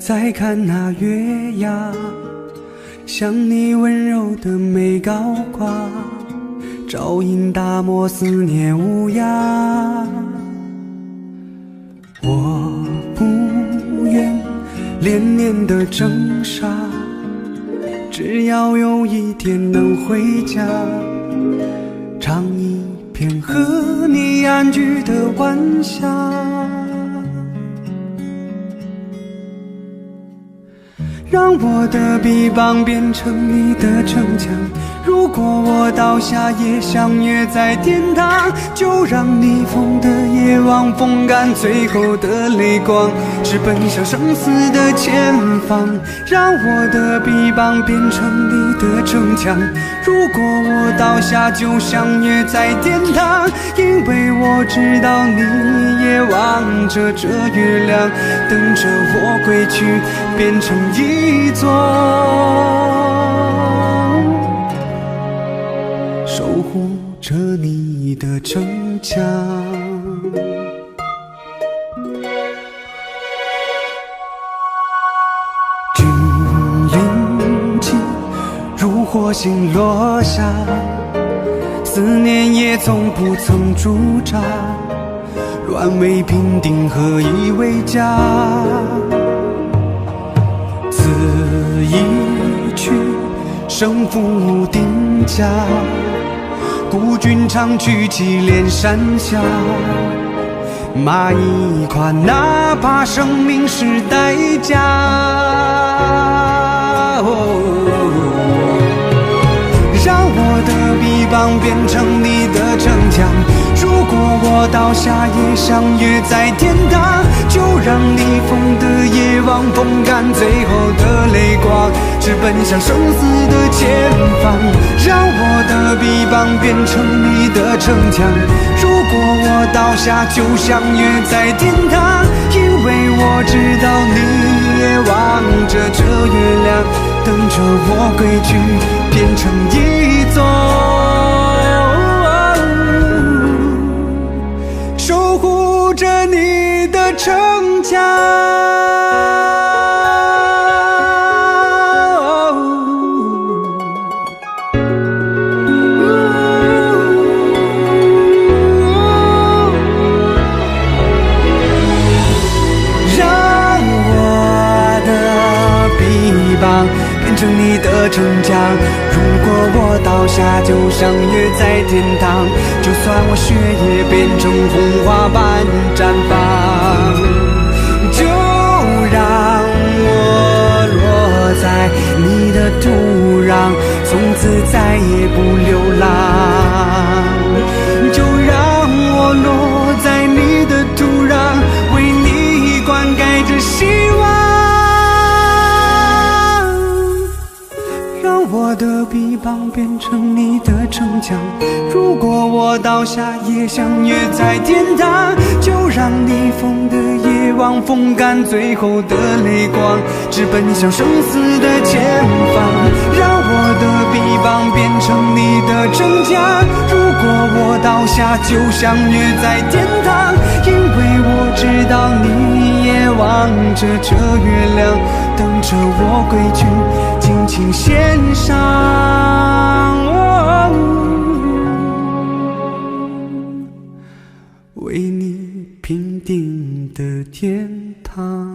再看那月牙，像你温柔的眉高挂，照映大漠思念无涯。我不愿连年的征沙，只要有一天能回家，唱一片和你安居的晚霞。让我的臂膀变成你的城墙，如果我倒下也相约在天堂，就让逆风的夜望风干最后的泪光，直奔向生死的前方。让我的臂膀变成你的城墙，如果我倒下就相约在天堂，因为我知道你也望着这月亮，等着我归去变成一座守护着你的城墙。君临近如火星落下，思念也从不曾驻扎，乱为平定何以为家。此一去胜负定价，孤军长驱祁连山下，马一跨哪怕生命是代价。让我的臂膀变成你的城墙，如果我倒下也相约在天堂，就让逆风的夜望风干最后的泪光，直奔向生死的前方。让我的臂膀变成你的城墙，如果我倒下就相约在天堂，因为我知道你也望着这月亮，等着我归去变成一座守护着你的城墙。让我的臂膀变成你的城墙，如果我倒下就相约在天堂，就算我血液变成红花般绽放，就让我落在你的土壤，从此再也不流浪。就让我落在你的土壤，为你灌溉着希望。让我的臂膀变成你的城墙，如果我倒下也相约在天堂，就让逆风的夜望风干最后的泪光，直奔向生死的前方。让我的臂膀变成你的城墙，如果我倒下就相约在天堂，因为我知道你也望着这月亮，等着我归去尽情献上，为你平定的天堂。